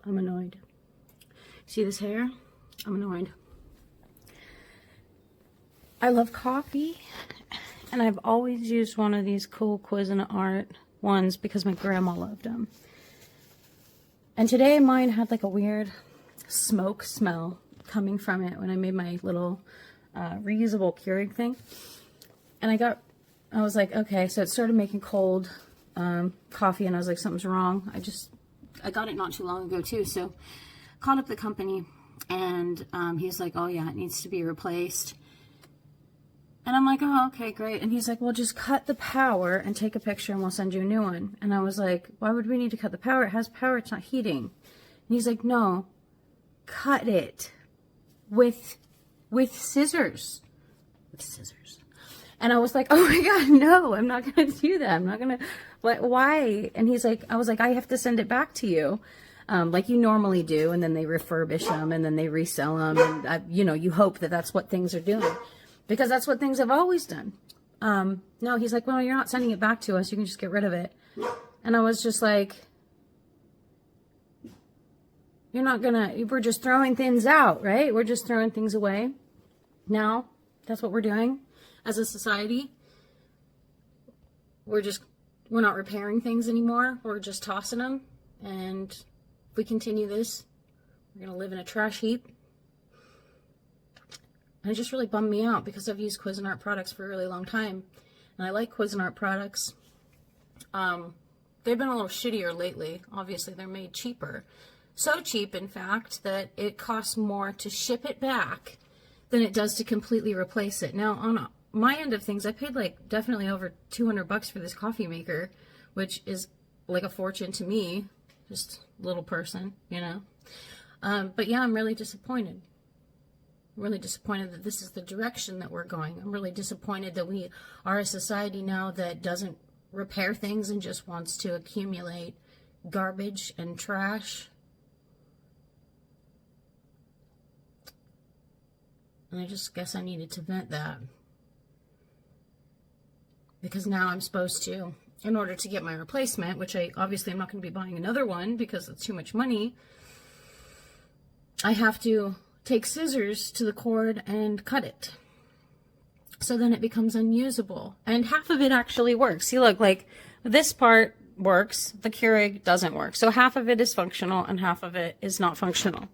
I'm annoyed. See this hair? I'm annoyed. I love coffee, and I've always used one of these cool Cuisinart ones because my grandma loved them. And today mine had like a weird smoke smell coming from it when I made my little reusable Keurig thing. And I was like, okay, so it started making cold coffee, and I was like, something's wrong. I got it not too long ago too, so called up the company, and he's like, oh yeah, it needs to be replaced. And I'm like, oh, okay, great. And he's like, well, just cut the power and take a picture and we'll send you a new one. And I was like, why would we need to cut the power? It has power, it's not heating. And he's like, no, cut it with scissors. With scissors. And I was like, oh my God, no, I'm not going to do that. I'm not going to, why? And he's like, I was like, I have to send it back to you. Like you normally do. And then they refurbish them and then they resell them. And, you know, you hope that that's what things are doing. Because that's what things have always done. No, he's like, well, you're not sending it back to us. You can just get rid of it. And I was just like, we're just throwing things out, right? We're just throwing things away. Now, that's what we're doing as a society. We're not repairing things anymore. We're just tossing them. And if we continue this, we're going to live in a trash heap. And it just really bummed me out because I've used Cuisinart products for a really long time. And I like Cuisinart products. They've been a little shittier lately. Obviously, they're made cheaper. So cheap, in fact, that it costs more to ship it back than it does to completely replace it. Now, on my end of things, I paid like definitely over $200 for this coffee maker, which is like a fortune to me. Just a little person, you know. But yeah, I'm really disappointed. I'm really disappointed that this is the direction that we're going. I'm really disappointed that we are a society now that doesn't repair things and just wants to accumulate garbage and trash. And I just guess I needed to vent that. Because now I'm supposed to, in order to get my replacement, which obviously I'm not going to be buying another one because it's too much money, I have to take scissors to the cord and cut it. So then it becomes unusable. And half of it actually works. See, look, like this part works, the Keurig doesn't work. So half of it is functional and half of it is not functional.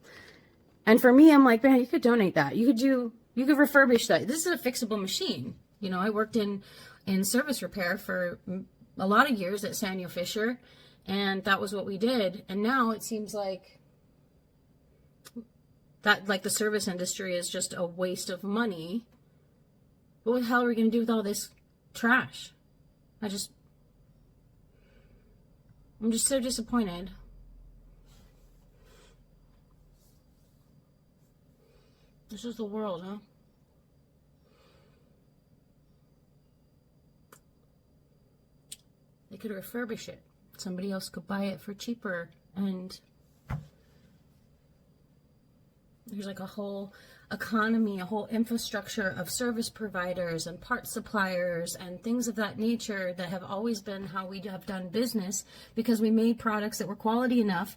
And for me, I'm like, man, you could donate that. You could refurbish that. This is a fixable machine. You know, I worked in service repair for a lot of years at Samuel Fisher, and that was what we did. And now it seems like that, like, the service industry is just a waste of money. What the hell are we going to do with all this trash? I'm just so disappointed. This is the world, huh? They could refurbish it. Somebody else could buy it for cheaper, and there's like a whole economy, a whole infrastructure of service providers and part suppliers and things of that nature that have always been how we have done business because we made products that were quality enough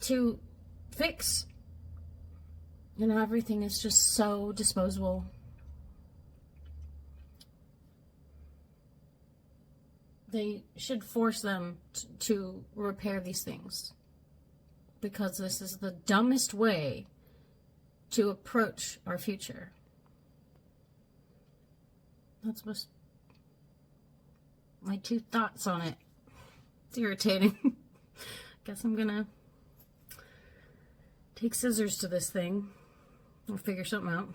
to fix. You know, everything is just so disposable. They should force them to repair these things, because this is the dumbest way to approach our future. That's just my two thoughts on it. It's irritating. Guess I'm gonna take scissors to this thing. We'll figure something out.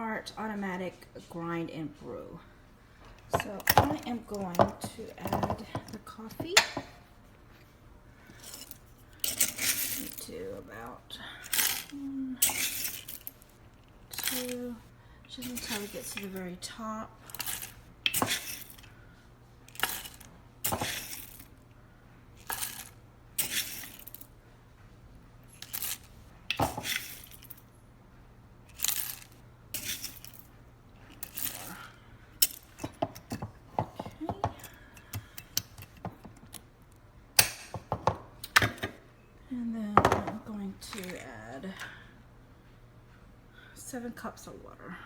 Cuisinart Automatic Grind and Brew. So I am going to add the coffee. To about 1, 2, just until it gets to the very top. And then I'm going to add 7 cups of water.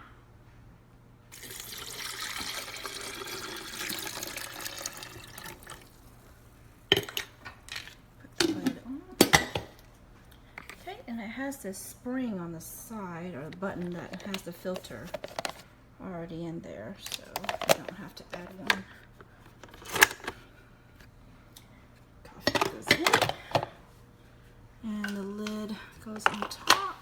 Put the lid on. Okay, and it has this spring on the side, or the button that has the filter already in there, so I don't have to add one. Coffee goes in. And the lid goes on top.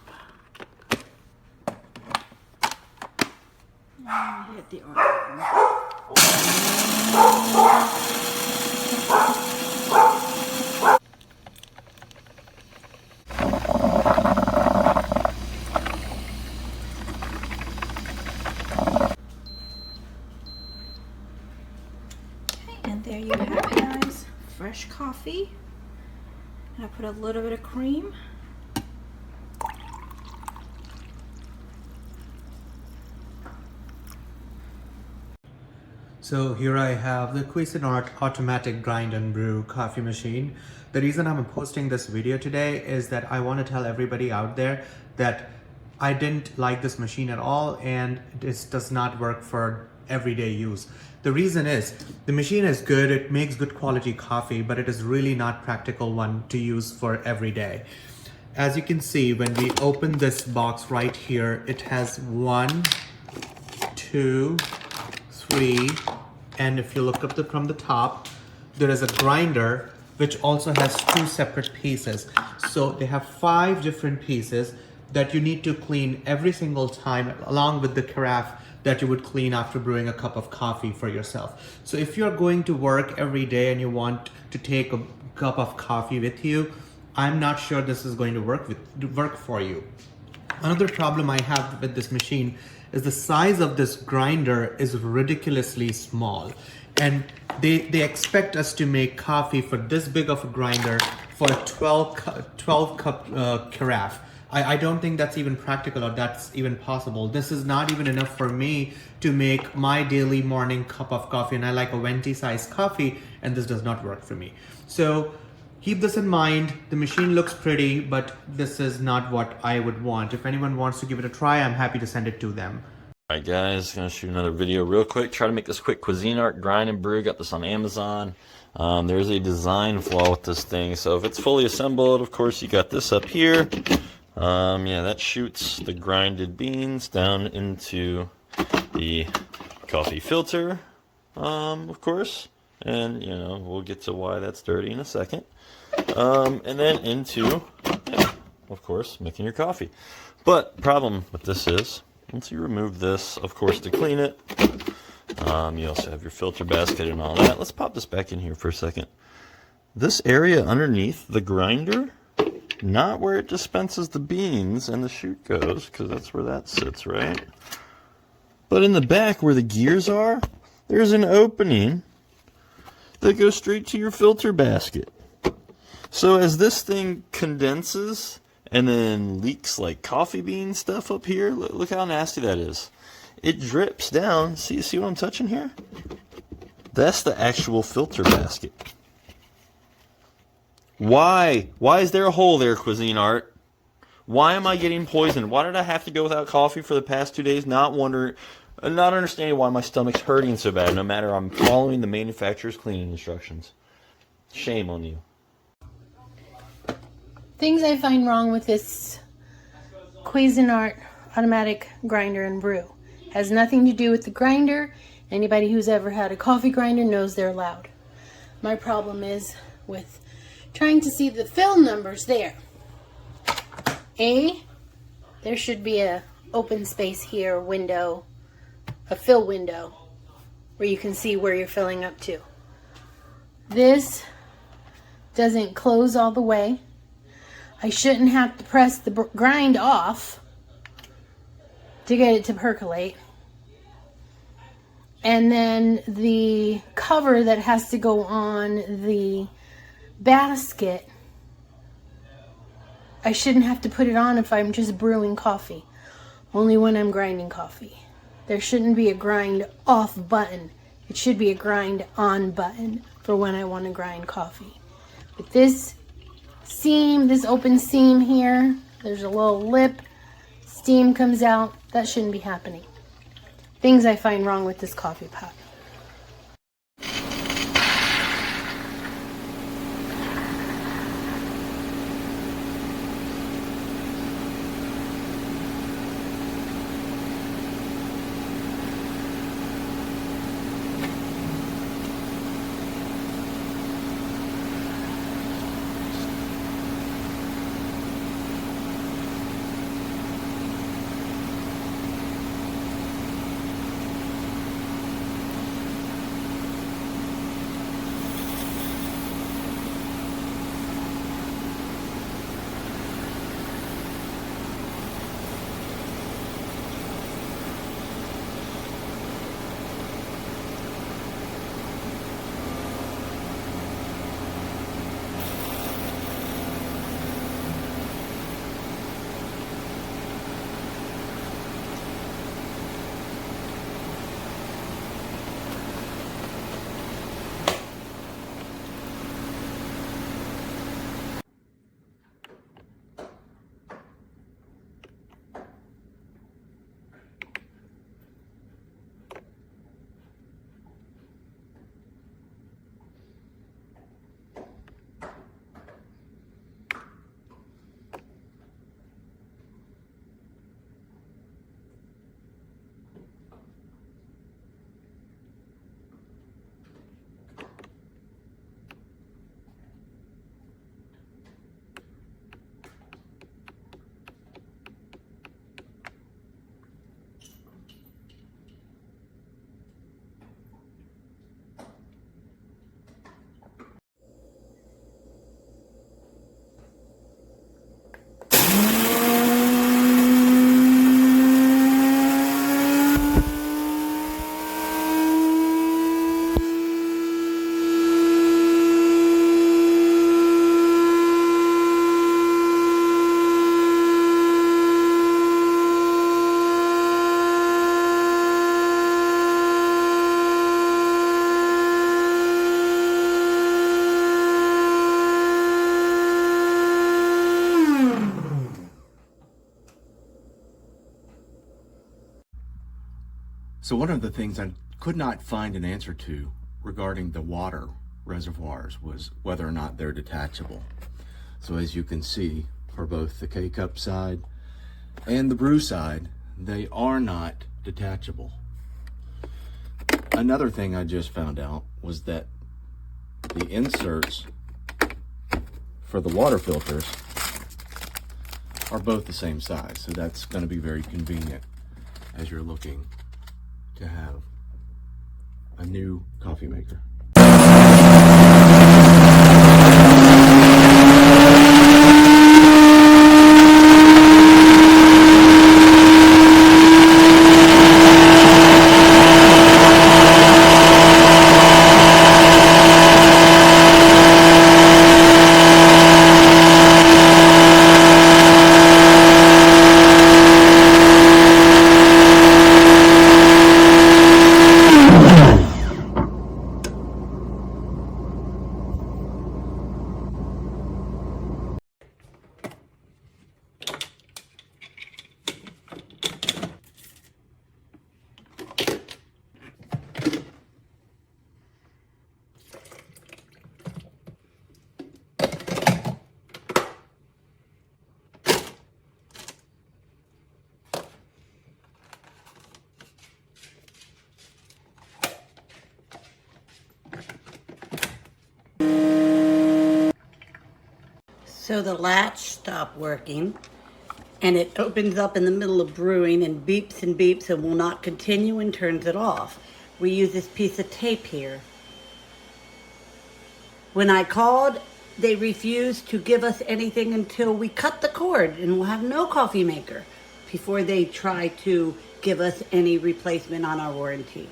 And hit the on button. Okay, and there you have it, guys. Fresh coffee. I put a little bit of cream. So here I have the Cuisinart Automatic Grind and Brew coffee machine. The reason I'm posting this video today is that I want to tell everybody out there that I didn't like this machine at all, and this does not work for everyday use. The reason is the machine is good, it makes good quality coffee, but it is really not practical one to use for every day. As you can see, when we open this box right here, it has 1, 2, 3, and if you look up from the top, there is a grinder which also has 2 separate pieces. So they have 5 different pieces that you need to clean every single time, along with the carafe that you would clean after brewing a cup of coffee for yourself. So if you're going to work every day and you want to take a cup of coffee with you, I'm not sure this is going to work for you. Another problem I have with this machine is the size of this grinder is ridiculously small. And they expect us to make coffee for this big of a grinder for a 12 cup carafe. I don't think that's even practical, or that's even possible. This is not even enough for me to make my daily morning cup of coffee, and I like a venti size coffee, and this does not work for me. So keep this in mind. The machine looks pretty, but this is not what I would want. If anyone wants to give it a try, I'm happy to send it to them. Alright guys, gonna shoot another video real quick. Try to make this quick. Cuisinart Grind and Brew. Got this on Amazon. There's a design flaw with this thing. So if it's fully assembled, of course you got this up here. Yeah, that shoots the grinded beans down into the coffee filter, of course. And, you know, we'll get to why that's dirty in a second. And then into, yeah, of course, making your coffee. But problem with this is, once you remove this, of course, to clean it, you also have your filter basket and all that. Let's pop this back in here for a second. This area underneath the grinder, not where it dispenses the beans and the chute goes, because that's where that sits, right? But in the back where the gears are, there's an opening that goes straight to your filter basket. So as this thing condenses and then leaks like coffee bean stuff up here, look how nasty that is. It drips down. See what I'm touching here? That's the actual filter basket. Why? Why is there a hole there, Cuisinart? Why am I getting poisoned? Why did I have to go without coffee for the past 2 days? Not understanding why my stomach's hurting so bad, no matter I'm following the manufacturer's cleaning instructions. Shame on you. Things I find wrong with this Cuisinart Automatic Grinder and Brew. Has nothing to do with the grinder. Anybody who's ever had a coffee grinder knows they're loud. My problem is with trying to see the fill numbers there. There should be a open space here, window, a fill window, where you can see where you're filling up to. This doesn't close all the way. I shouldn't have to press the grind off to get it to percolate. And then the cover that has to go on the basket, I shouldn't have to put it on if I'm just brewing coffee. Only when I'm grinding coffee. There shouldn't be a grind off button. It should be a grind on button for when I want to grind coffee. But this seam, this open seam here, there's a little lip, steam comes out. That shouldn't be happening. Things I find wrong with this coffee pot. So one of the things I could not find an answer to regarding the water reservoirs was whether or not they're detachable. So as you can see, for both the K-Cup side and the Brew side, they are not detachable. Another thing I just found out was that the inserts for the water filters are both the same size. So that's going to be very convenient as you're looking to have a new coffee maker. So the latch stopped working, and it opens up in the middle of brewing and beeps and will not continue and turns it off. We use this piece of tape here. When I called, they refused to give us anything until we cut the cord, and we'll have no coffee maker before they try to give us any replacement on our warranty.